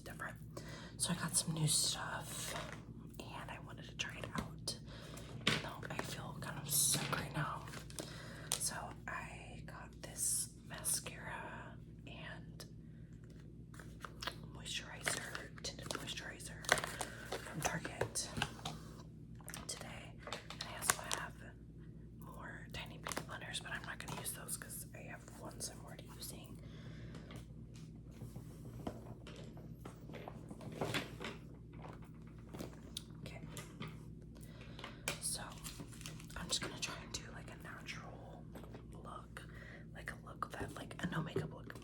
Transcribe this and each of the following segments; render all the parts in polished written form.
different. So I got some new stuff, and I wanted to try it out. Even though I feel kind of sick right now. So I got this mascara and moisturizer, tinted moisturizer from Target today. And I also have more tiny beauty blenders, but I'm not going to use those because I have ones I'm already using. Okay, so I'm just going to try and do like a natural look, like a look that, like a no makeup look.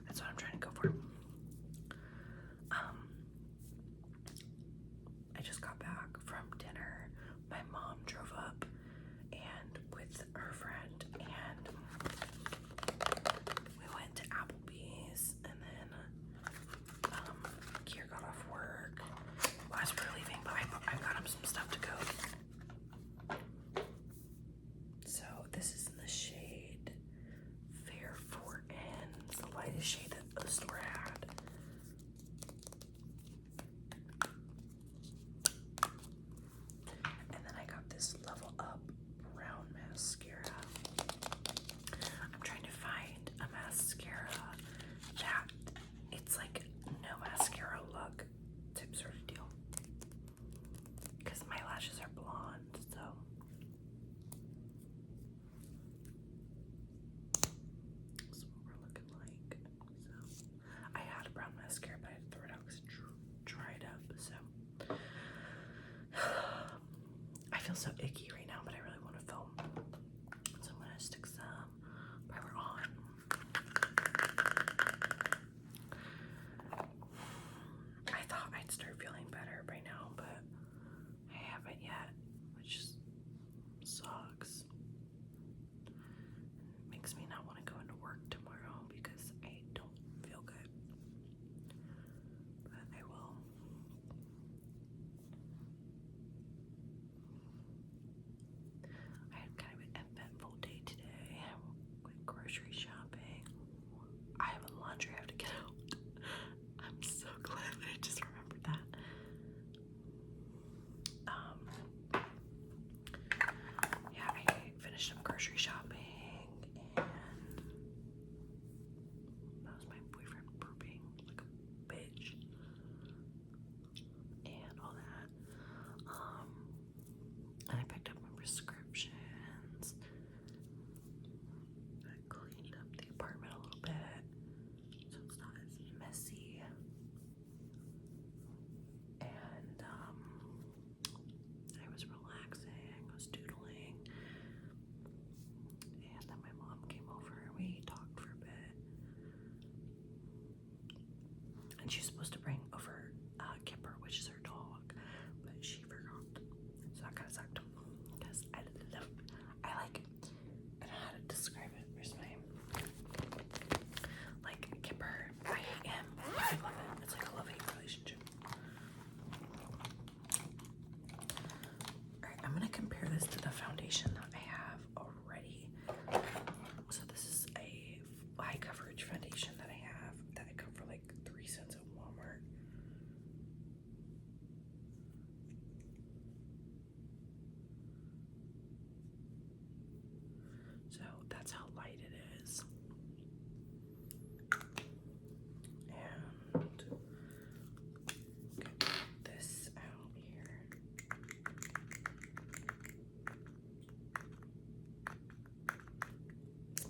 That's what I'm trying to go for. I just got back from dinner. My mom drove up and with her friend, and we went to Applebee's, and then Kier got off work as we were leaving, but I got him some stuff to go. So this is in the shade Fair 4N. It's the lightest shade that the store had. And then I got this Level Up brown mascara. I'm trying to find a mascara that it's like no mascara look type sort of deal. Because my lashes are blonde, so. That's what we're looking like. So I had a brown mascara, but I had to throw it out because it dried up. So I feel so icky right now, but I really want to film. So I'm gonna stick some primer on. I thought I'd start feeling better by now, but I haven't yet, which sucks. Makes me not want to go into work tomorrow because I don't feel good. But I will. I had kind of an eventful day today. I went grocery shopping. I have a laundry I have to get out. I'm so glad that I just remembered that. Yeah, I finished up grocery shopping, and that was my boyfriend burping like a bitch and all that. And I picked up my prescriptions. I cleaned up the apartment a little bit so it's not as messy. And I was relaxing, I was doodling. And then my mom came over and we talked for a bit. And she's supposed to bring over Kipper, which is her dog, but she forgot. So that kind of sucked. Because I don't know how to describe it. Where's my, like, Kipper, I hate him, I love it. It's like a love-hate relationship. Alright, I'm gonna compare this to the foundation that I have already. So this is a high coverage foundation that I have that I got for like 3 cents at Walmart. So that's how light it is. And get this out here.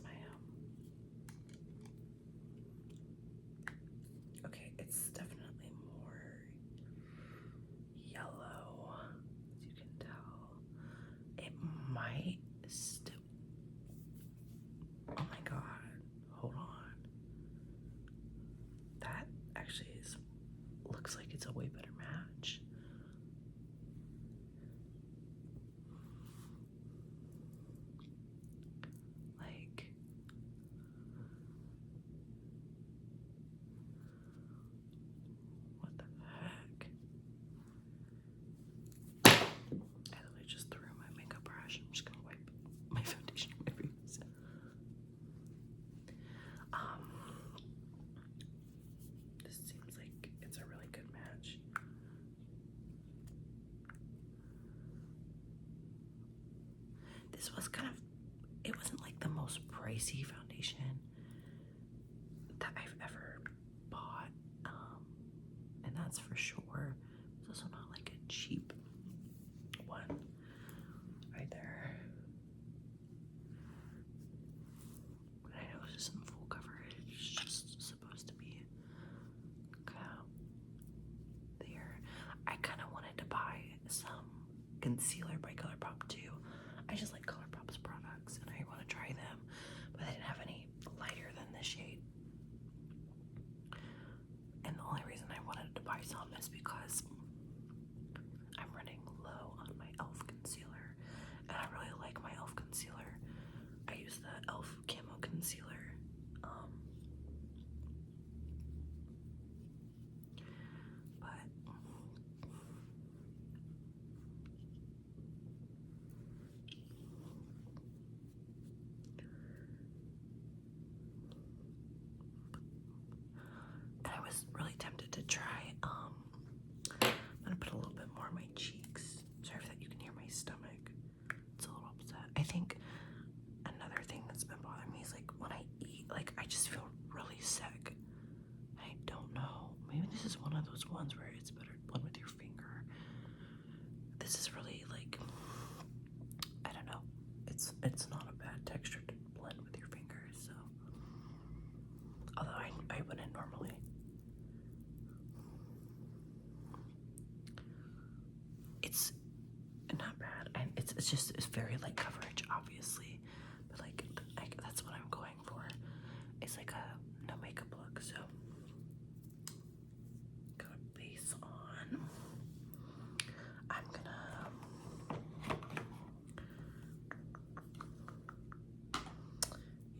My okay, it's definitely more yellow, as you can tell. It might still. Oh my god, hold on. That actually looks like it's a way better match. Like, what the heck? I literally just threw my makeup brush. I'm just gonna wipe my foundation away. this was kind of, it wasn't like the most pricey foundation that I've ever bought, and that's for sure. It's also not like a cheap one right there. But I know it's just in full coverage. It's just supposed to be kind of there. I kind of wanted to buy some concealer by ColourPop too. I just like ColourPop's products and I want to try them, but they didn't have any lighter than this shade. And the only reason I wanted to buy some is because I'm running low on my e.l.f. concealer, and I really like my e.l.f. concealer. I use the e.l.f. Camo Concealer. And I was really tempted to try, I'm gonna put a little bit more on my cheeks. Sorry if that you can hear my stomach. It's a little upset. I think another thing that's been bothering me is like when I eat, like I just feel really sick. I don't know. Maybe this is one of those ones where it's better to blend with your finger. This is really like, I don't know. It's not a bad texture to blend with your fingers, so. Although I wouldn't normally. It's not bad, and it's just, it's very light coverage, obviously, but like that's what I'm going for. It's like a no makeup look, so got a base on. I'm gonna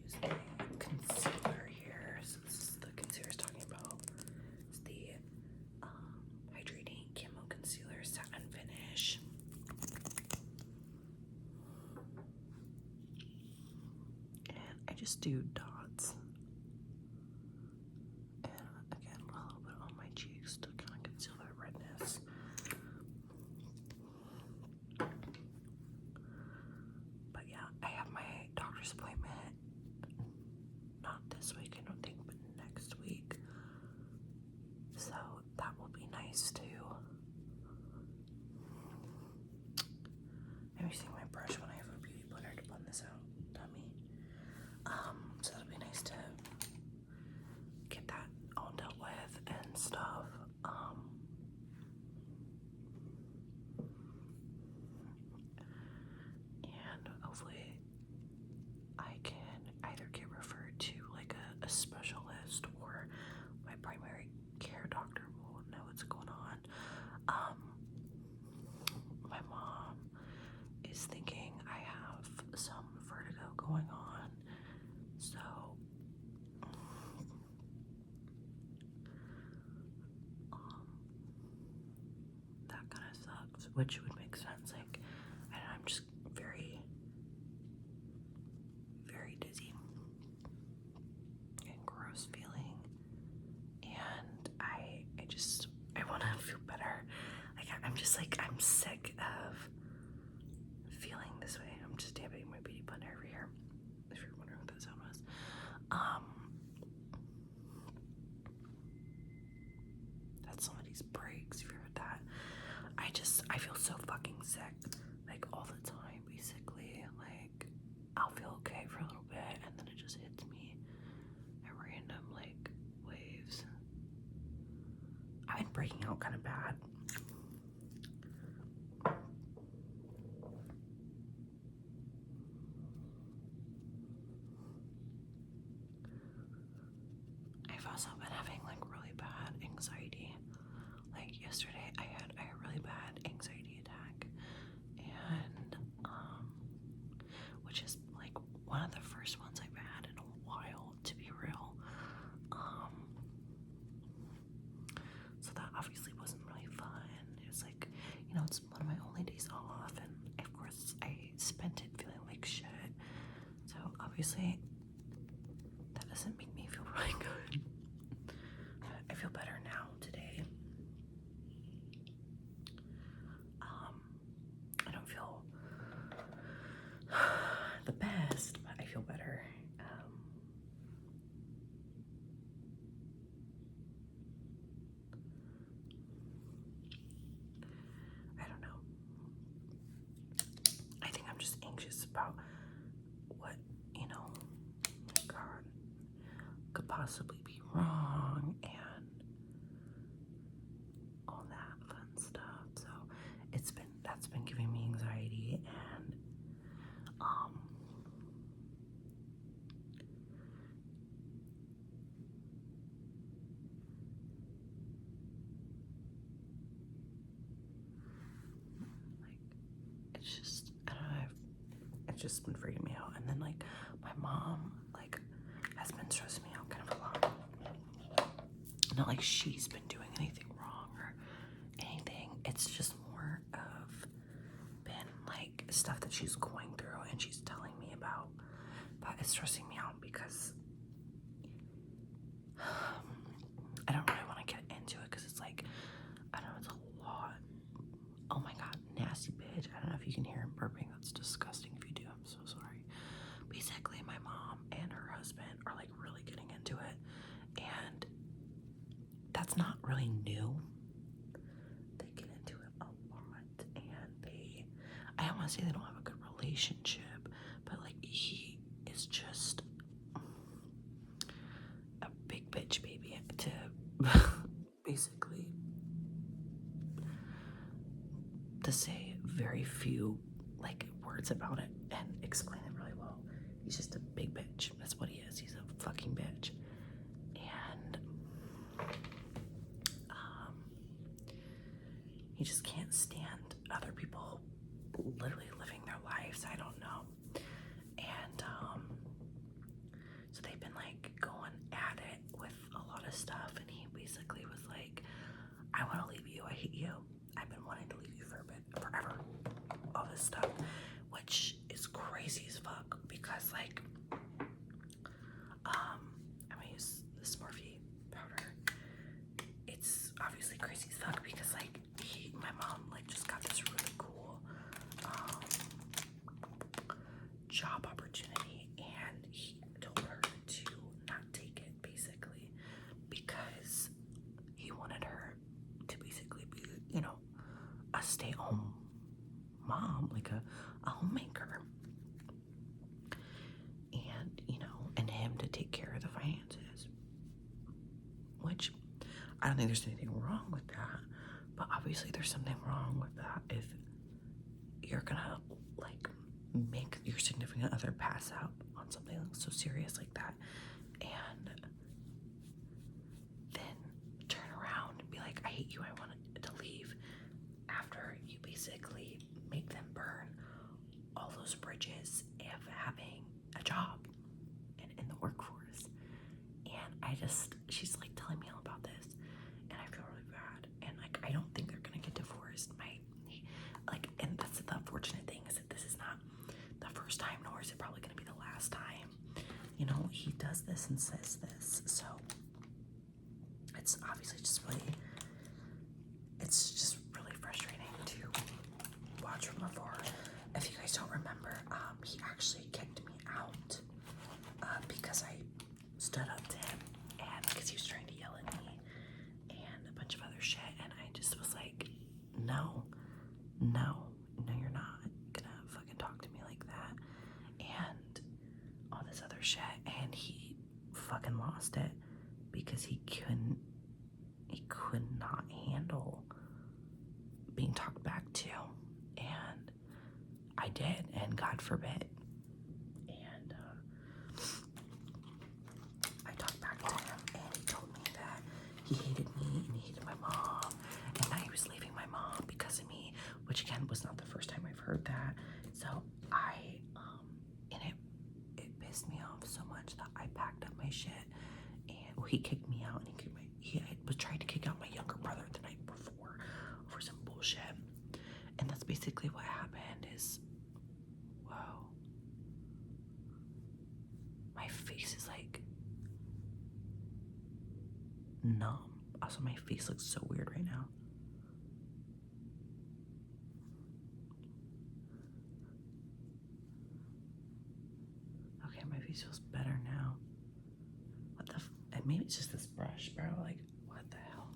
use my concealer here. So this is the concealer I was talking about. It's the Hydrating Camo Concealer Satin Finish. And I just do dots. And again, a little bit on my cheeks to kind of conceal that redness. But yeah, I have my doctor's appointment not this week, I don't think, but next week. So that will be nice too. I'm using my brush when I have a beauty blender to blend this out, dummy. So that'll be nice to get that all dealt with and stuff. And hopefully I can either get referred to like a specialist, or my primary care doctor will know what's going on. My mom is thinking I have some vertigo going on, so that kind of sucks, which would make sense. Like, and I'm just very, very dizzy and gross feeling, and I want to feel better. Like I'm just like, I'm sick of feeling this way. I'm just dabbing my beauty blender over here, if you're wondering what that sound was. That's somebody's brakes, if you heard that. I feel so fucking sick, like all the time, basically. Like, I'll feel okay for a little bit, and then it just hits me at random, like, waves. I've been breaking out kind of bad. I've also been having like really bad anxiety. Like yesterday I had a really bad anxiety attack, and which is like one of the first ones I've had in a while, to be real. So that obviously wasn't really fun. It was like, you know, it's one of my only days off, and of course I spent it feeling like shit. So obviously that doesn't make me feel really good. I feel better now today. I don't feel about what, God, could possibly be wrong and all that fun stuff. So that's been giving me anxiety, and it's just, I don't know, it's just been freaking me out. And then like my mom has been stressing me out kind of a lot. Not like she's been doing anything wrong or anything. It's just more of been like stuff that she's going through and she's telling me about. But it's stressing me out because I don't really want to get into it because it's like, I don't know, it's a lot. Oh my God, nasty bitch. I don't know if you can hear him burping. That's disgusting. If you do, I'm so sorry. Basically, my mom and her husband are like really getting into it. And that's not really new. They get into it a lot. And I don't want to say they don't have a good relationship, but like he is just a big bitch baby to basically, to say very few like words about it and explain it really well. He's just a big bitch. That's what he is. He's a fucking bitch. And he just can't stand other people literally living their lives. I don't know. And so they've been like going at it with a lot of stuff, and he basically was like, I want to leave you, I hate you, I've been wanting to leave you for a bit, forever, all this stuff, which is crazy as fuck because like I'm gonna use this Morphe powder. It's obviously crazy as fuck because like my mom like just got this really cool job opportunity, and he told her to not take it basically because he wanted her to basically be, a stay-at-home mom, like a homemaker, and and him to take care of the finances, which I don't think there's anything wrong with that, but obviously there's something wrong with that if you're gonna like make your significant other pass out on something so serious like that, and then turn around and be like, I hate you, I want to leave, after you basically make them burn all those bridges of having a job and in the workforce. And she's like telling me all about this, and I feel really bad, and like I don't think they're gonna get divorced. And that's the unfortunate thing, is that this is not the first time, nor is it probably gonna be the last time he does this and says this. So it's obviously just really frustrating to watch from afar. If you guys don't remember, he actually kicked me out because I stood up to him, and because he was trying to yell at me and a bunch of other shit, and I just was like, no, you're not gonna fucking talk to me like that, and all this other shit. And he fucking lost it because he could not handle being talked back to, and I did, and God forbid. And I talked back to him, and he told me that he hated me and he hated my mom, and that he was leaving my mom because of me, which again was not the first time I've heard that. So and it pissed me off so much that I packed up my shit, and he kicked me out, and he was trying to kick out my younger brother the night before over some bullshit. And that's basically what happened. Is, whoa, my face is like numb. Also, my face looks so weird right now. Okay, my face feels better now. What the maybe it's just this brush, bro. Like, what the hell?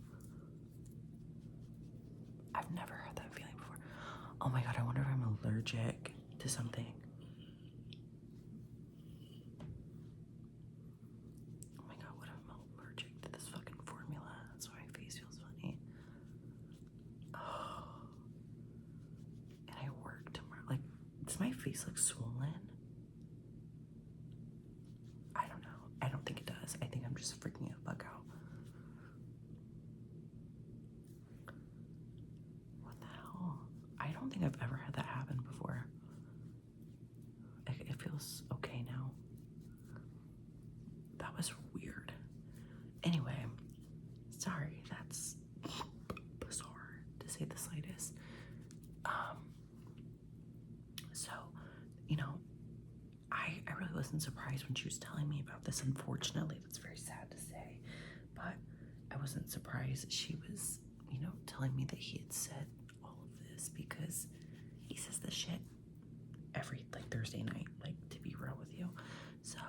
I've never had that feeling before. Oh my God, I wonder if I'm allergic to something. face looks swollen? I don't know. I don't think it does. I think I'm just freaking a bug out. What the hell? I don't think I've ever had that happen before. It feels okay now. That was weird. Anyway, sorry, that's bizarre to say the slightest. So, you know, I really wasn't surprised when she was telling me about this. Unfortunately, that's very sad to say, but I wasn't surprised that she was, you know, telling me that he had said all of this, because he says this shit every, like, Thursday night, like, to be real with you. So,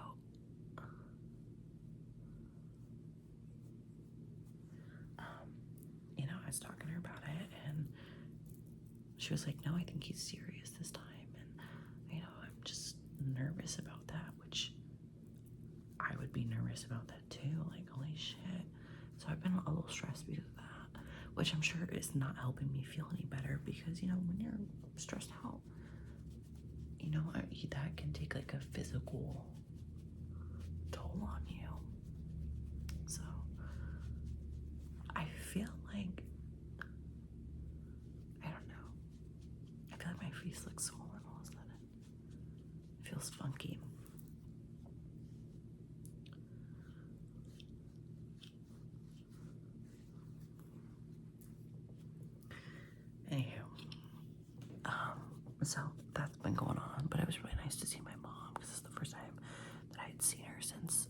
you know, I was talking to her about it, and she was like, no, I think he's serious this time. And, you know, I'm just nervous about that, which I would be nervous about that too. Like, holy shit. So I've been a little stressed because of that, which I'm sure is not helping me feel any better, because, you know, when you're stressed out, you know, that can take like a physical toll on you. So I feel like, I don't know, I feel like my face looks swollen all of a sudden. It feels funky. Anywho, so that's been going on, but it was really nice to see my mom, because it's the first time that I had seen her since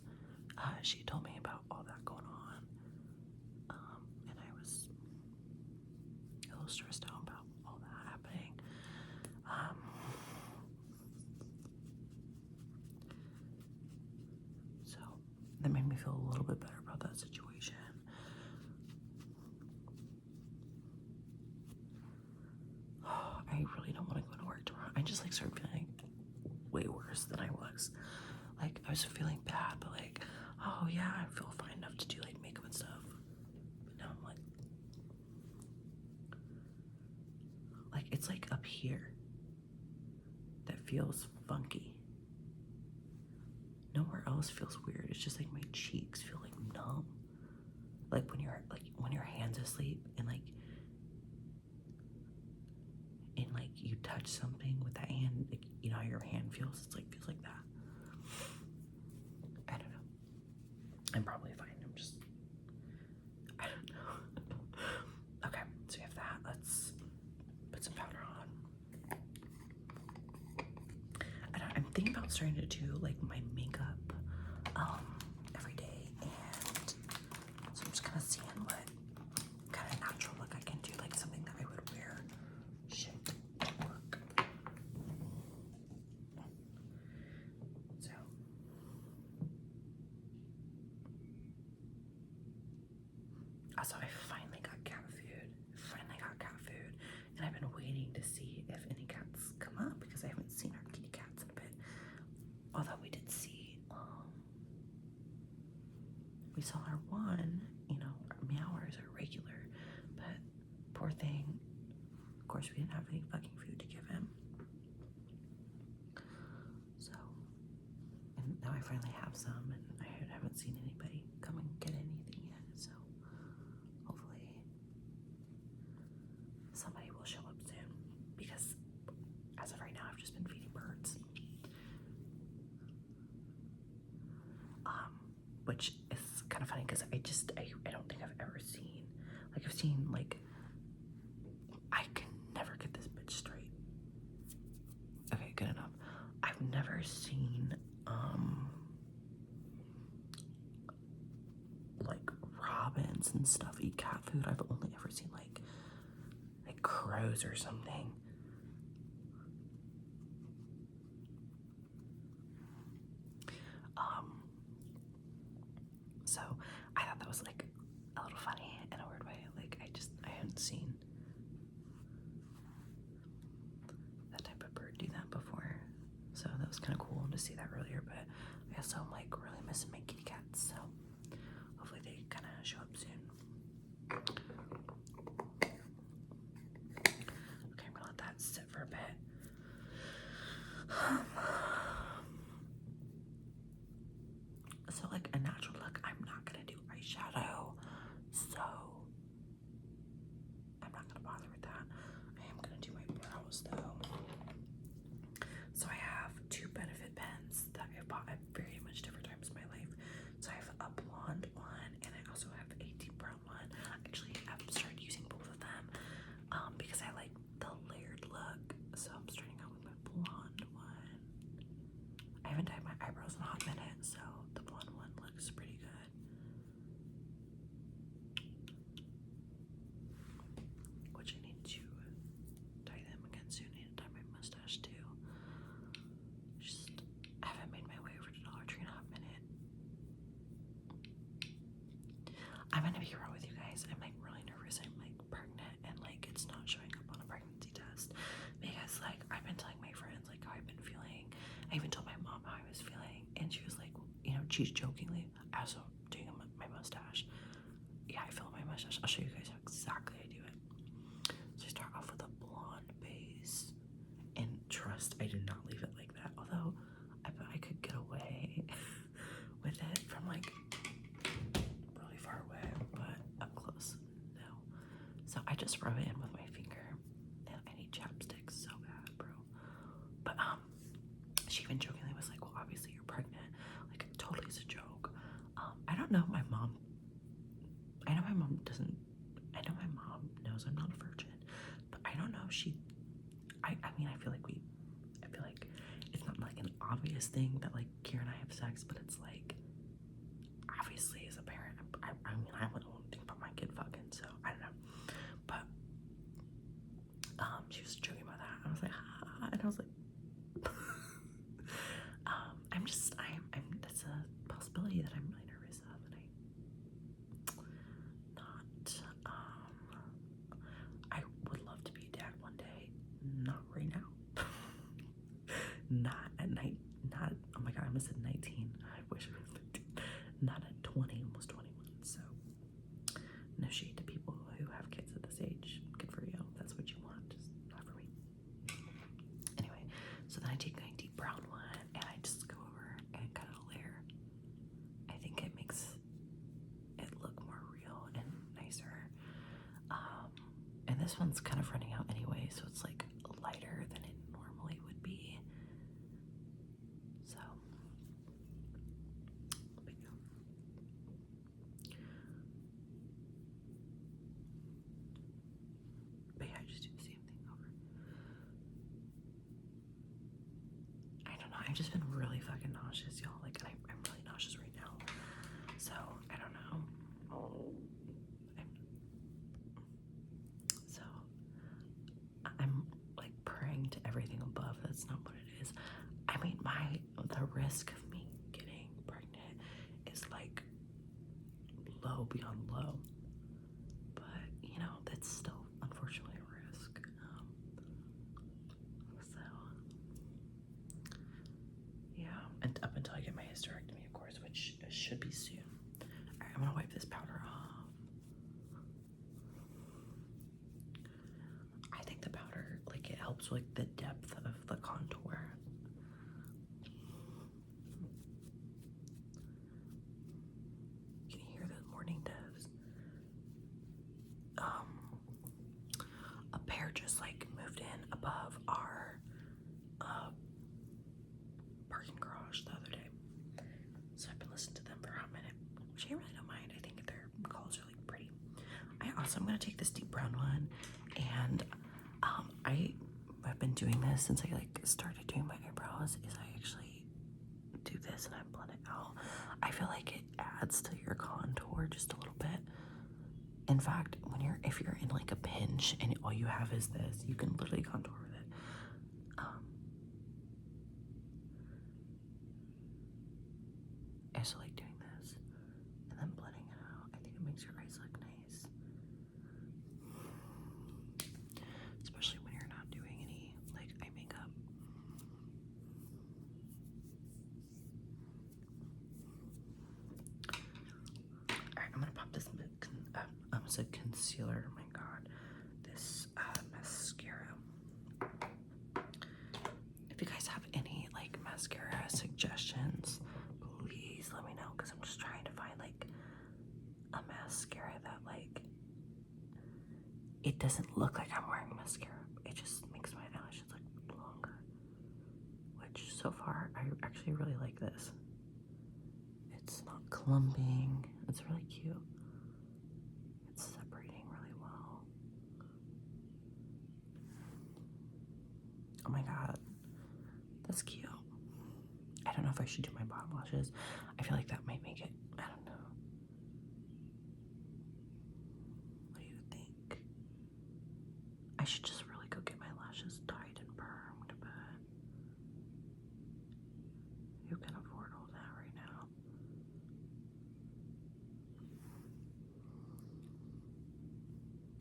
she told me about all that going on. And I was a little stressed out about all that happening. So that made me feel a little bit better about that situation. I really don't want to go to work tomorrow. I just like started feeling way worse than I was. Like, I was feeling bad, but like, oh yeah, I feel fine enough to do like makeup and stuff. But now I'm like it's like up here that feels funky. Nowhere else feels weird. It's just like my cheeks feel like numb. Like when your hand's asleep and like you touch something with that hand, like, you know how your hand feels? It's like, feels like that. I don't know. I'm probably fine. I don't know. Okay, so we have that. Let's put some powder on. I'm thinking about starting to do like my makeup every day, and so I'm just kind of seeing what kind of natural look I can do, like something that I would wear at work. So also, I finally got cat food. And I've been waiting to see if any cats come up, because I haven't seen our kitty cats in a bit. Although we did see, we saw our one, you know, our meowers are regular, but poor thing, of course we didn't have any fucking food to give him. So, and now I finally have some, and I haven't seen anybody come and get anything yet, so hopefully somebody will show up soon, because as of right now I've just been feeding birds. Which is kind of funny, because I don't think I've ever seen, like, I've seen, like, I can never get this bitch straight. Okay, good enough. I've never seen like robins and stuff eat cat food. I've only ever seen like crows or something. So I thought that was like a little funny in a weird way. Like, I hadn't seen that type of bird do that before. So that was kind of cool to see that earlier, but I also am like really missing my kitty cats, so hopefully they kind of show up soon. Okay, I'm gonna let that sit for a bit. So like a natural look, I'm not gonna do eyeshadow, so I'm not gonna bother with that. I am gonna do my brows though. So I have two Benefit pens that I bought at very much different times in my life. So I have a blonde one and I also have a deep brown one. Actually, I've started using both of them because I like the layered look. So I'm starting out with my blonde one. I haven't dyed my eyebrows in a hot minute, so the blonde one looks pretty good. Which I need to dye them again soon. I need to dye my mustache too. Just haven't made my way over to Dollar Tree in a hot minute. I'm gonna be real with you guys. I'm like really nervous. I'm like pregnant and like it's not showing up on a pregnancy test because like I've been telling my friends like how I've been feeling. I even told my mom how I was feeling, and she was like, you know, she's jokingly also doing my mustache. Yeah, I fill my mustache. I'll show you guys how exactly I do it. So I start off with a blonde base, and trust, I do not leave it like that. Although I bet I could get away with it from like really far away, but up close, no. So I just rub it in with my finger, and I need chapstick so bad, bro. But she even jokingly was like, well, obviously you're pregnant. Like, totally is a joke. I don't know my mom. I know my mom doesn't. I know my mom knows I'm not a virgin, but I don't know if she. I mean, I feel like it's not like an obvious thing that like Kira and I have sex, but it's like obviously as a parent, I mean, I wouldn't want to think about my kid fucking, so I don't know. But she was joking about that. I was like, ah, and I was like. I'm that's a possibility that I'm really nervous of, and I would love to be a dad one day, not right now. Not at night, not, oh my god, I almost said 19, I wish I was 19, not at 20, almost 21, so, no shade to people who have kids at this age, good for you, if that's what you want, just not for me. Anyway, so then I take my deep brown one, and I just go over and cut a layer. I think it makes it look more real and nicer. And this one's kind of running out anyway, so it's like lighter than it normally would be. So, but yeah. But yeah, I just do the same thing over. I don't know, I've just been really fucking nauseous, y'all. Like, I'm really nauseous right now. So, I don't know. I'm like praying to everything above. That's not what it is. I mean, the risk of me getting pregnant is like low beyond low. But, you know, that's still unfortunately a risk. So, yeah. And up until I get my hysterectomy, of course, which should be soon. Alright, I'm gonna wipe this powder off. I think the powder, like, it helps with the depth of the contour. You can hear the morning doves. A pair just like moved in above our parking garage the other day. So I've been listening to them for a hot minute, which I really don't mind. I think their calls are like pretty. I'm gonna take this deep brown one, and I've been doing this since I like started doing my eyebrows. Is I actually do this and I blend it out. I feel like it adds to your contour just a little bit. In fact, if you're in like a pinch and all you have is this, you can literally contour with it. I also like doing this and then blending it out. I think it makes your eyes look nice. Especially when you're not doing any like eye makeup. Alright, I'm gonna pop this concealer. Oh my god. This mascara. If you guys have any doesn't look like I'm wearing mascara. It just makes my eyelashes look longer. Which, so far, I actually really like this. It's not clumping. It's really cute. It's separating really well. Oh my god. That's cute. I don't know if I should do my bottom lashes. I feel like that might make it, I don't know. What do you think? I should just really go get my lashes dyed and permed, but who can afford all that right now?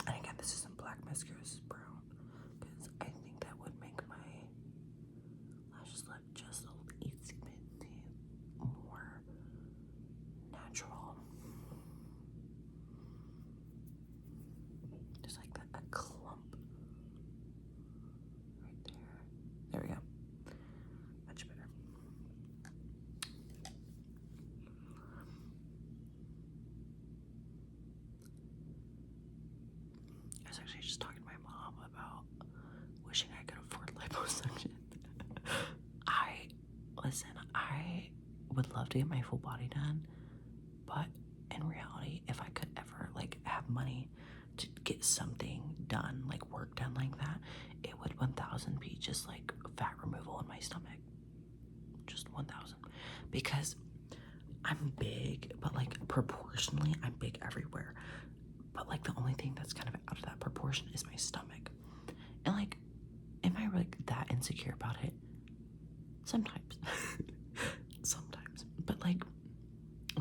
And again, this isn't black mascara, this is brown. Because I think that would make my lashes look just a little easy bit more natural. Just like that, a clump right there. There we go. Much better. I was actually just talking to my mom about wishing I could afford liposuction. I would love to get my full body done, but in reality, if I could ever have money to get something done, work done like that, it would 1000 be just fat removal in my stomach. Just 1000. Because I'm big, but proportionally I'm big everywhere. But the only thing that's kind of out of that proportion is my stomach. And am I really that insecure about it? Sometimes. Sometimes. But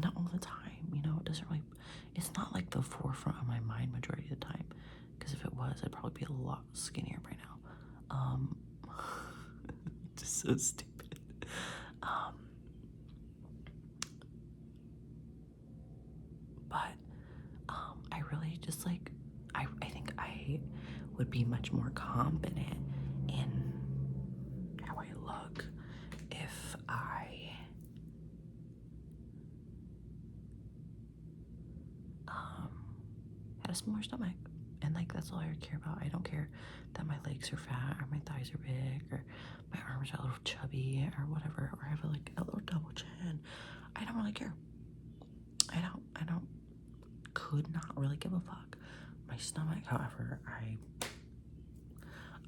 not all the time, it doesn't really, it's not the forefront of my mind majority of the time. Because if it was, I'd probably be a lot skinnier by now. Just so stupid. But I really just I think I would be much more confident in how I look if I had a smaller stomach. And that's all I care about. I don't care that my legs are fat or my thighs are big or my arms are a little chubby or whatever, or I have a little double chin. I don't really care. I could not really give a fuck. My stomach, however,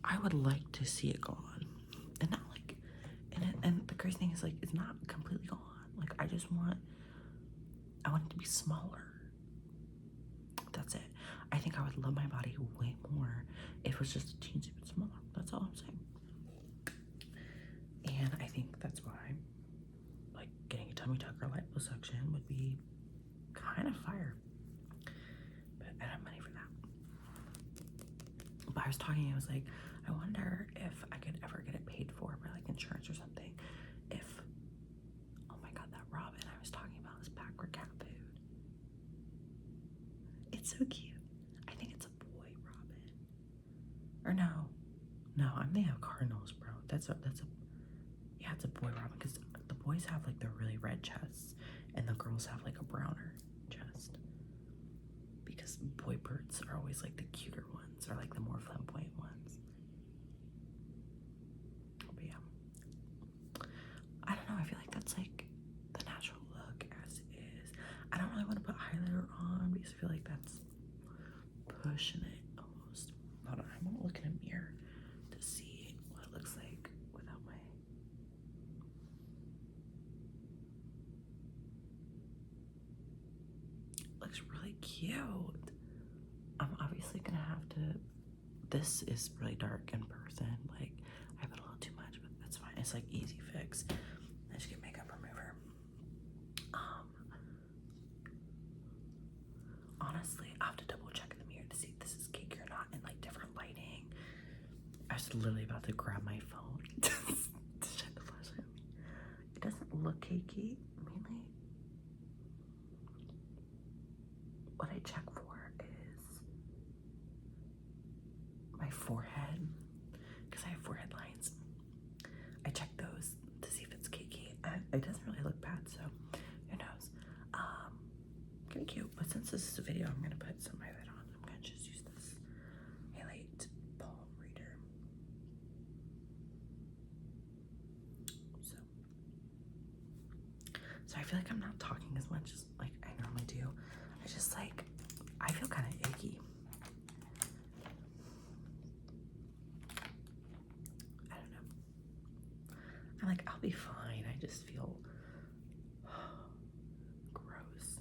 I would like to see it gone. And not and the crazy thing is it's not completely gone. I want it to be smaller. That's it. I think I would love my body way more if it was just a teensy bit smaller. That's all I'm saying. And I think that's why getting a tummy tuck or liposuction would be kind of fire. But I don't have money for that. But I was talking, I was I wonder if I could ever get it paid for by insurance or something. If, oh my god, that Robin I was talking about is backward cat food. It's so cute. I think it's a boy Robin. Or no, I'm thinking of Cardinals, bro. Yeah, it's a boy Robin, because the boys have the really red chests and the girls have a browner chest. Because boy birds are always the cuter ones, or the more flamboyant ones. But yeah, I don't know, I feel that's the natural look as is. I don't really want to put highlighter on because I feel that's pushing it almost. Hold on, I'm gonna look in a mirror to see what it looks like without my. Looks really cute. I'm obviously gonna have to. This is really dark in person. I put a little too much, but that's fine. It's easy fix. I just get makeup remover. Honestly, I have to double check in the mirror to see if this is cake or not in different lighting. I was literally about to grab my phone to shine the flashlight on me. It doesn't look cakey, mainly. What I check for is my forehead, because I have forehead lines. I check those to see if it's cakey. It doesn't really look bad, so who knows. Kind of cute, but since this is a video, I'm gonna put some highlight on. I'm gonna just use this feel like I'm not talking as much as like I normally do. I just like, I feel kind of icky. I don't know. I'm like, I'll be fine. I just feel gross.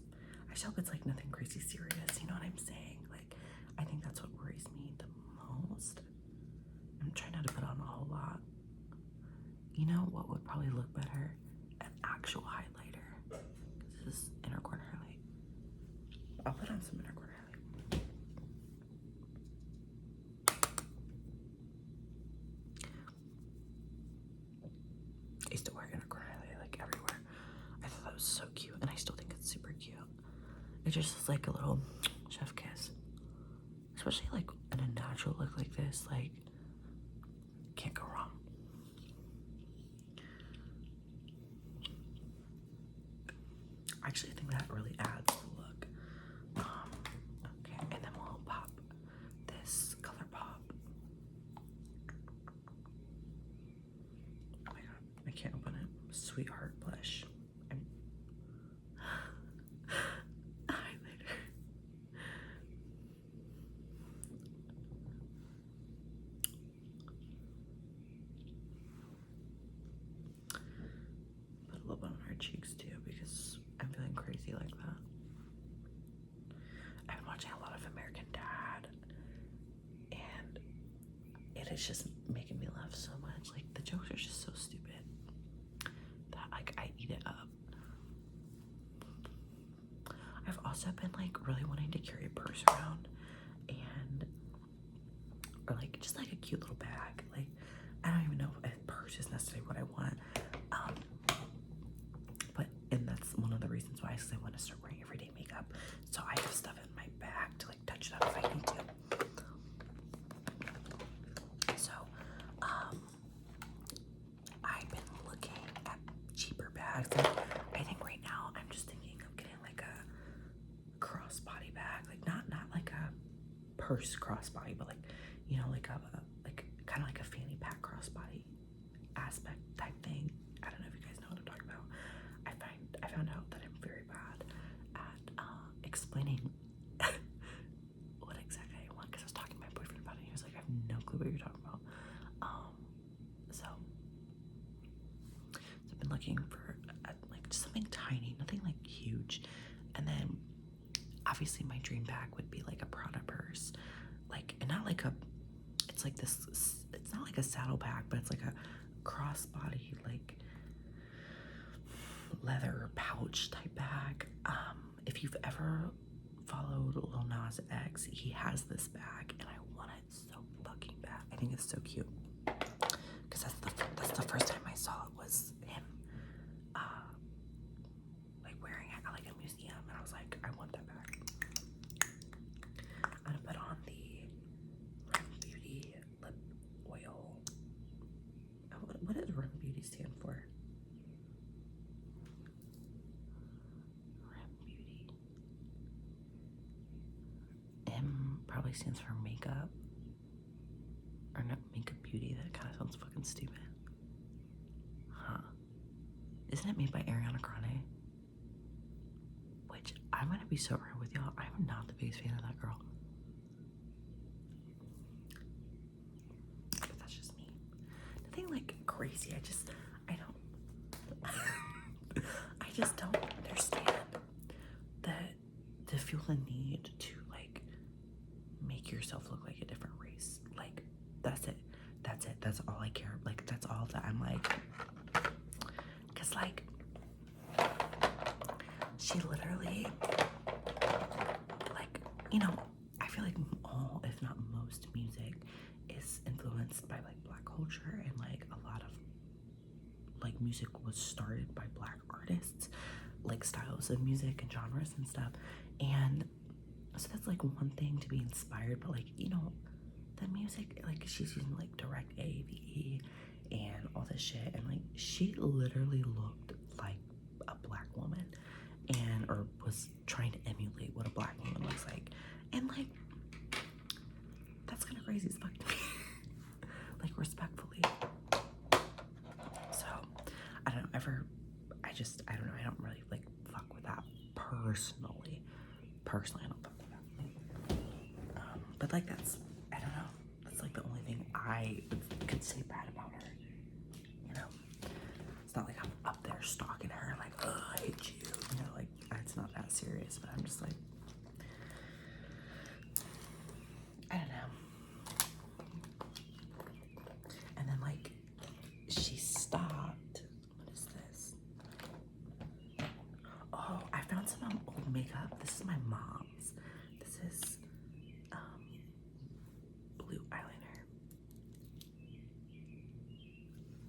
I just hope it's like nothing crazy serious. You know what I'm saying? Like, I think that's what worries me the most. I'm trying not to put on a whole lot. You know what would probably look better? An actual highlighter. This is inner corner highlight. I'll put on some inner corner highlight. I used to wear inner corner highlight like everywhere. I thought that was so cute, and I still think it's super cute. It just is like a little chef kiss. Especially like in a natural look like this, like, can't go wrong. I actually think that really adds to the look. Okay, and then we'll pop this color pop. Oh my god, I can't open it. Sweetheart blush. Highlighter. Put a little bit on our cheeks too because I'm feeling crazy like that. I've been watching a lot of American Dad, and it is just making me laugh so much. Like, the jokes are just so stupid that like I eat it up. I've also been like really wanting to carry a purse around, and or like just like a cute little bag. Like, I don't even know if a purse is necessarily what I want. But and that's one of the reasons why, is I want to start wearing everyday makeup, so I have stuff in my bag to like touch it up if I need to. So I've been looking at cheaper bags. Like, I think right now I'm just thinking of getting like a crossbody bag, like not like a purse crossbody, but like, you know, like a like kind of like a fanny pack crossbody aspect type thing. I don't know if you guys know what I'm talking about. I found out that I'm very bad at explaining what exactly I want, because I was talking to my boyfriend about it. He was like, I have no clue what you're talking about. So I've been looking for like just something tiny, nothing like huge. And then obviously my dream bag would be like a Prada purse, like, and not like a, it's like this, it's not like a saddle bag, but it's like a crossbody, like leather pouch type bag. If you've ever followed Lil Nas X, he has this bag, and I want it so fucking bad. I think it's so cute, because that's the first time I saw it was him like wearing it at like a museum, and I was like, I want that bag. I'm gonna put on the Rem Beauty lip oil. What does Rem Beauty stand for? Rem Beauty. M probably stands for makeup. Or not makeup beauty. That kind of sounds fucking stupid. Huh. Isn't it made by Ariana Grande? Which, I'm gonna be so real with y'all, I'm not the biggest fan of that girl. But that's just me. Nothing like crazy. I just don't understand that to feel the need to like make yourself look like a different race. Like, that's it. That's all I care. Like, that's all that I'm like, because like, she literally, like, you know, I feel like all, if not most music is influenced by like Black culture, and like a lot of like music was started by Black artists, like styles of music and genres and stuff. And so that's like one thing to be inspired, but like, you know, the music, like she's using like direct AVE and all this shit, and like she literally looked like a Black woman, and or was trying to emulate what a Black woman looks like, and like that's kind of crazy as fuck to me. Like, respectfully. So I don't know, I don't know, I don't really like I could say bad about her. You know, it's not like I'm up there stalking her, like, oh, I hate you. You know, like, it's not that serious, but I'm just like, I don't know. And then, like, she stopped. What is this? Oh, I found some old makeup. This is my mom's. This is blue eyeliner.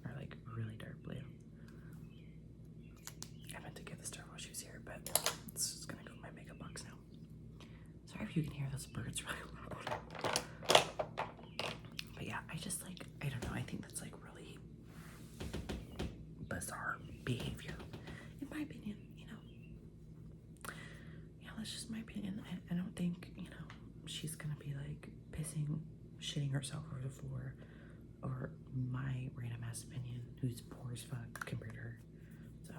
Or, like, really dark blue. I meant to get this to her while she was here, but it's just gonna go in my makeup box now. Sorry if you can hear those birds really loud. But yeah, I just like, I don't know, I think that's like really bizarre behavior, in my opinion, you know. Yeah, that's just my opinion. I don't think, you know, she's gonna be like shitting herself over the floor over my random ass opinion, who's poor as fuck compared to her. So,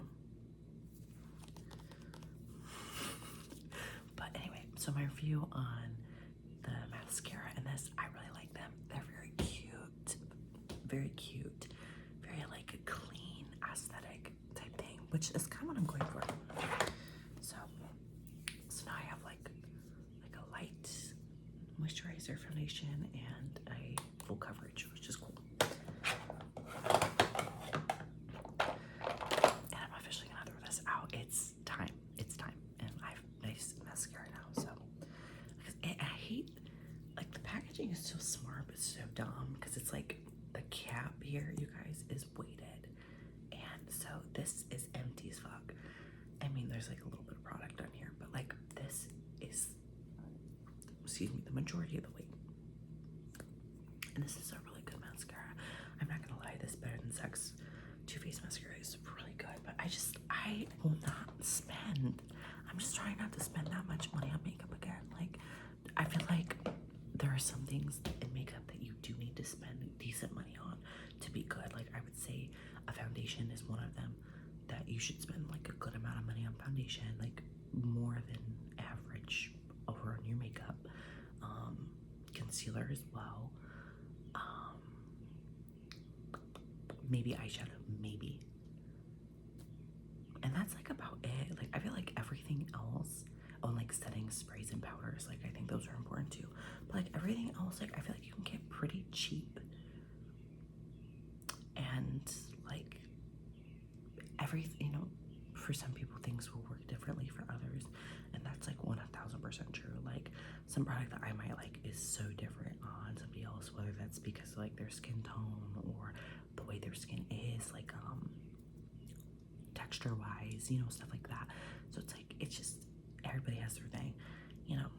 but anyway, so my review on the mascara and this, I really like them. They're very cute, very cute, very like a clean aesthetic type thing, which is kind of what I'm going for. So now I have like a light moisturizer, foundation, and a full coverage, which is cool. And I'm officially gonna throw this out. It's time. It's time. And I have nice mascara now. So because I hate, like, the packaging is so smart but so dumb, because it's like the cap here, you guys, is weighted, and so this is empty as fuck. I mean, there's like a little bit of product on here, but like this is, excuse me, the majority of the weight. And this is a really good mascara. I'm not gonna lie, this is better than Sex Too Faced mascara. Is really good, but I will not spend. I'm just trying not to spend that much money on makeup again. Like, I feel like there are some things in makeup that you do need to spend decent money on to be good. Like, I would say a foundation is one of them, that you should spend like a good amount of money on foundation, like more than average over on your makeup. Concealer as well. Maybe eyeshadow, maybe. And that's like about it. Like, I feel like everything else, oh, like setting sprays and powders, like I think those are important too. But like everything else, like I feel like you can get pretty cheap. And like everything, you know, for some people things will work differently for others, and that's like 1000% true. Like, some product that I might like is so different on somebody else, whether that's because like their skin tone or the way their skin is, like texture wise, you know, stuff like that. So it's like, it's just, everybody has their thing, you know.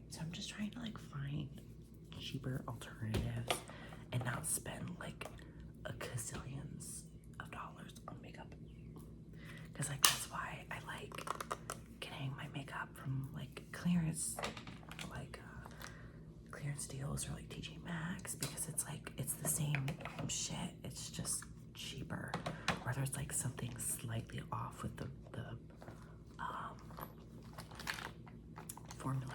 So I'm just trying to like find cheaper alternatives and not spend like a gazillions of dollars on makeup, because like that's why I like getting my makeup from like clearance, like clearance deals, or like TJ Maxx, because it's like, it's the same shit, it's just cheaper, or there's like something slightly off with the formula.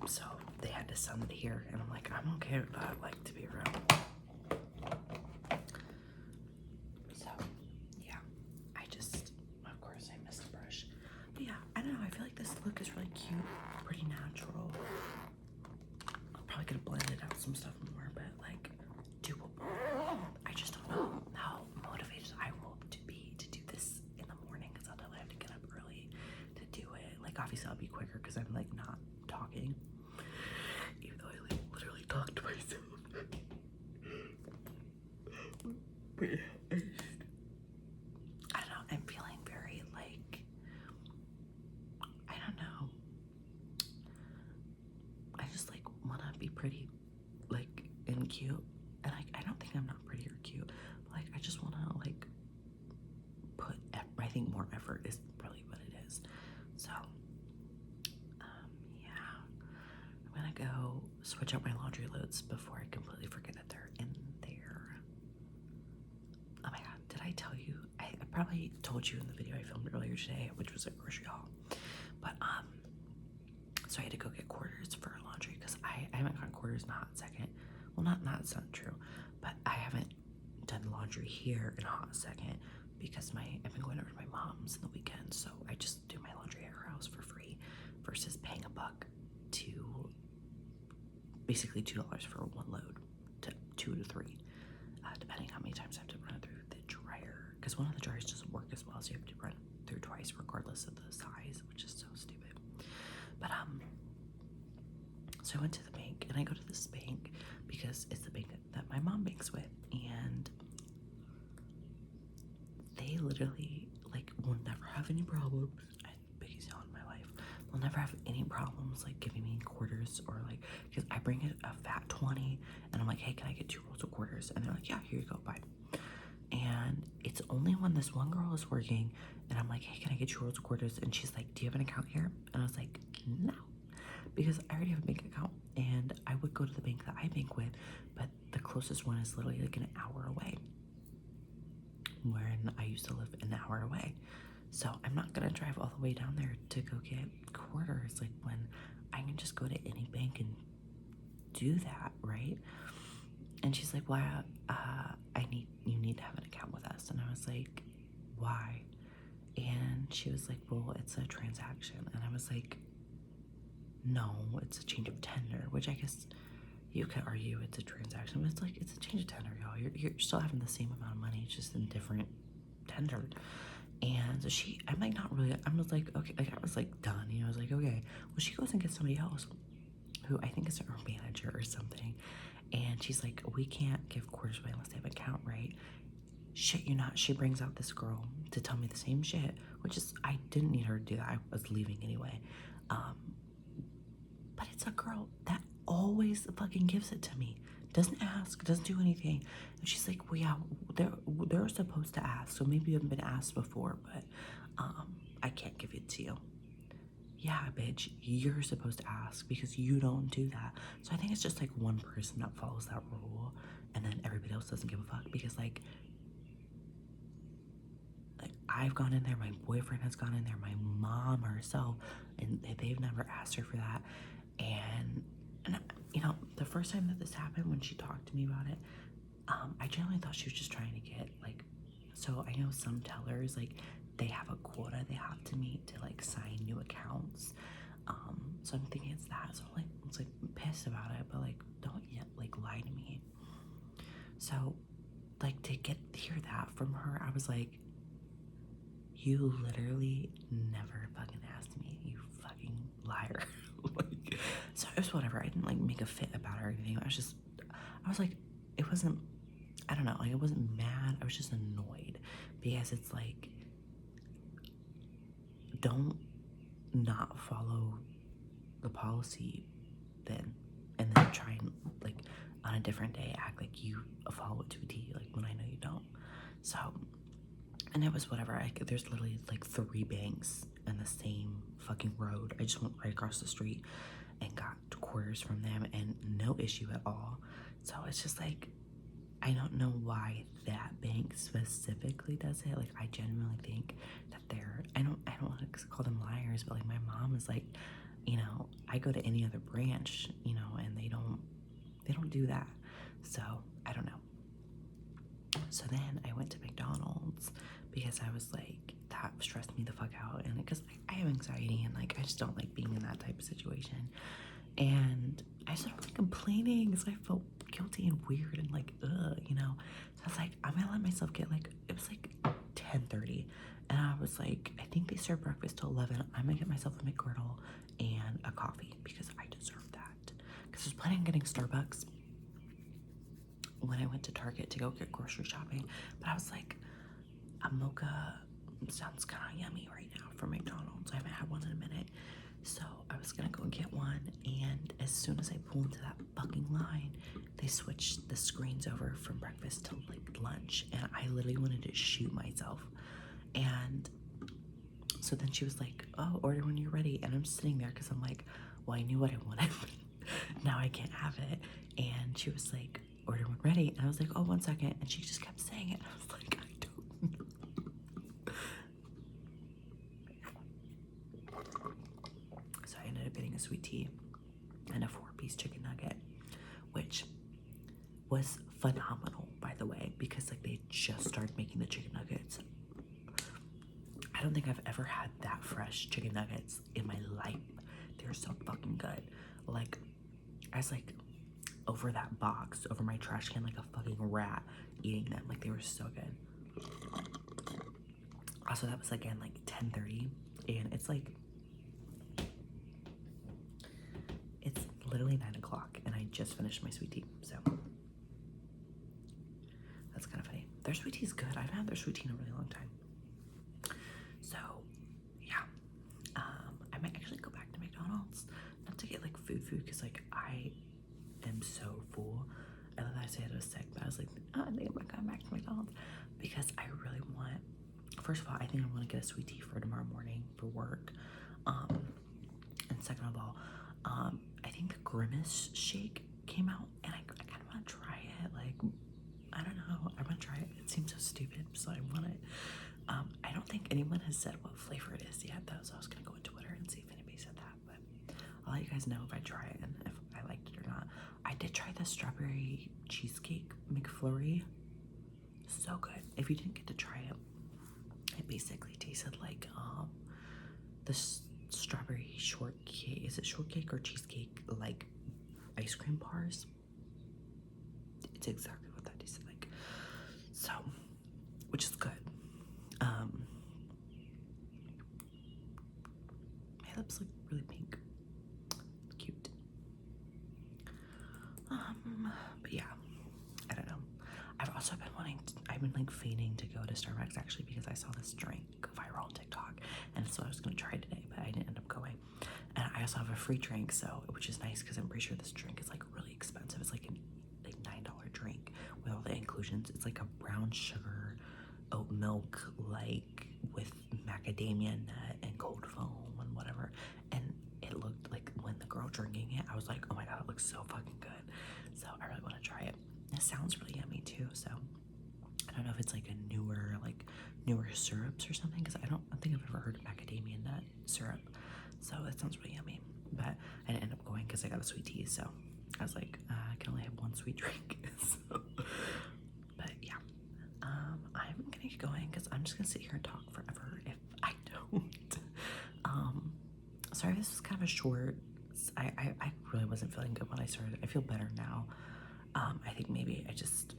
So they had to send it here, and I'm like, I'm okay with that, like, to be real. So yeah, I just, of course I missed a brush, but yeah, I don't know, I feel like this look is really cute, pretty natural. I'm probably gonna blend it out some stuff more, but like doable. I just don't know how motivated I will to be to do this in the morning, because I'll definitely have to get up early to do it. Like, obviously I'll be quicker because I'm like not talking, even though I like literally talk to myself. But yeah, I don't know, I'm feeling very like, I don't know, I just like wanna be pretty, like, and cute, and I don't think I'm not pretty or cute, but like I just wanna like put, I think more effort is really what it is. So yeah, I'm gonna go switch out my laundry loads before I completely forget that they're in there. Oh my god, did I tell you? I probably told you in the video I filmed earlier today, which was a grocery haul. But so I had to go get quarters for laundry, because I haven't gotten quarters in a hot second. well, it's not true, but I haven't done laundry here in a hot second because I've been going over to my mom's in the weekend, so I just do my laundry at her house for free versus paying $1 to basically $2 for one load to 2 to 3, depending how many times I have to run it through the dryer, because one of the dryers doesn't work as well, so you have to run it through twice regardless of the size, which is so stupid. But so I went to the bank, and I go to this bank because it's the bank that my mom banks with, and they literally like will never have any problems. Biggest yawn in my life. They'll never have any problems like giving me quarters, or like, because I bring it a fat 20 and I'm like, hey, can I get 2 rolls of quarters? And they're like, yeah, here you go, bye. And it's only when this one girl is working and I'm like, hey, can I get 2 rolls of quarters? And she's like, do you have an account here? And I was like, no, because I already have a bank account, and I would go to the bank that I bank with, but the closest one is literally like an hour away, when I used to live an hour away. So I'm not gonna drive all the way down there to go get quarters, like when I can just go to any bank and do that, right? And she's like, why, you need to have an account with us. And I was like, why? And she was like, well, it's a transaction. And I was like, no, it's a change of tender, which I guess you could argue it's a transaction, but it's a change of tender, y'all. You're still having the same amount of money, it's just in different tender. And so I'm like, not really, I was like, okay, like I was like done, you know, I was like, okay. Well, she goes and gets somebody else who I think is her manager or something. And she's like, we can't give quarters away unless they have an account, right? Shit, you not. She brings out this girl to tell me the same shit, which is, I didn't need her to do that. I was leaving anyway. But it's a girl that always fucking gives it to me. Doesn't ask, doesn't do anything. And she's like, well, yeah, they're supposed to ask. So maybe you haven't been asked before, but I can't give it to you. Yeah, bitch, you're supposed to ask because you don't do that. So I think it's just like one person that follows that rule, and then everybody else doesn't give a fuck, because like I've gone in there, my boyfriend has gone in there, my mom herself, and they've never asked her for that. And you know, the first time that this happened, when she talked to me about it, I genuinely thought she was just trying to get like, so I know some tellers, like, they have a quota they have to meet to like sign new accounts. So I'm thinking it's that. So like, it's like pissed about it, but like, don't yet like lie to me. So like, to hear that from her, I was like, you literally never fucking asked me, you fucking liar. Like, so it was whatever. I didn't like make a fit about her or anything. I was like, it wasn't, I don't know, like, I wasn't mad. I was just annoyed, because it's like, don't not follow the policy then, and then try and like on a different day act like you follow it to a T, like when I know you don't. So, and it was whatever. There's literally like 3 banks in the same fucking road. I just went right across the street and got quarters from them, and no issue at all. So it's just like, I don't know why that bank specifically does it. Like, I genuinely think that I don't want to call them liars, but like, my mom is like, you know, I go to any other branch, you know, and they don't do that. So I don't know. So then I went to McDonald's because I was like, that stressed me the fuck out, and because I have anxiety, and like, I just don't like being in that type of situation. And I started like complaining because I felt guilty and weird and like, ugh, you know. So I was like, I'm gonna let myself get like, it was like 10:30, and I was like, I think they serve breakfast till 11. I'm gonna get myself a McGriddle and a coffee because I deserve that. Because I was planning on getting Starbucks when I went to Target to go get grocery shopping, but I was like, a mocha sounds kind of yummy right now for McDonald's. I haven't had one in a minute. So I was gonna go and get one, and as soon as I pull into that fucking line, they switched the screens over from breakfast to like lunch, and I literally wanted to shoot myself. And so then she was like, oh, order when you're ready. And I'm sitting there because I'm like, well, I knew what I wanted. Now I can't have it. And she was like, order when ready. And I was like, oh, 1 second. And she just kept saying it. I was like, I don't know. So I ended up getting a sweet tea and a 4-piece chicken nugget, which was phenomenal, by the way, because like they just started making the chicken nuggets. I don't think I've ever had that fresh chicken nuggets in my life. They're so fucking good. Like, I was like over that box, over my trash can, like a fucking rat eating them. Like, they were so good. Also, that was again like 10:30, and it's like, it's literally 9 o'clock, and I just finished my sweet tea, so that's kind of funny. Their sweet tea is good. I haven't had their sweet tea in a really long time. So, yeah, I might actually go back to McDonald's, not to get like food, because like I am so full. I thought I said I was sick, but I was like, oh, I think I'm gonna come back to McDonald's because I really want. First of all, I think I want to get a sweet tea for tomorrow morning for work. And second of all, I think the Grimace shake came out, and I kind of want to try it. Like, I don't know, I want to try it. It seems so stupid, so I want it. I don't think anyone has said what flavor it is yet, though, so I was gonna go on Twitter and see if anybody said that, but I'll let you guys know if I try it and if I liked it or not. I did try the strawberry cheesecake McFlurry. So good. If you didn't get to try it, it basically tasted like the strawberry shortcake. Is it shortcake or cheesecake? Like ice cream bars. It's exactly what that tasted like. So, which is good. My lips look really pink. Cute. But yeah, I don't know. I've also been I've been like feigning to go to Starbucks actually because I saw this drink go viral on TikTok, and so I was gonna try today, but I didn't end up going. And I also have a free drink, so which is nice because I'm pretty sure this drink is like really expensive. It's like a $9 drink with all the inclusions. It's like a brown sugar oat milk, like with macadamia nut and cold foam and whatever. And it looked like, when the girl drinking it, I was like, oh my god, it looks so fucking good. So I really want to try it. It sounds really yummy too. So I don't know if it's like a newer syrups or something, because I don't think I've ever heard of macadamia nut syrup. So that sounds really yummy. But I didn't end up going because I got a sweet tea. So I was like, I can only have one sweet drink. So, but yeah, I'm gonna get going because I'm just gonna sit here and talk forever if I don't. Sorry, this was kind of a short. I really wasn't feeling good when I started. I feel better now. I think maybe I just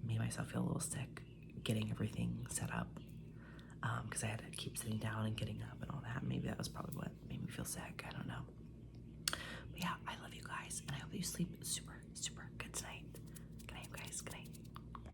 made myself feel a little sick getting everything set up, because I had to keep sitting down and getting up and all that. Maybe that was probably what made me feel sick. I don't know. But yeah, I love you guys, and I hope that you sleep super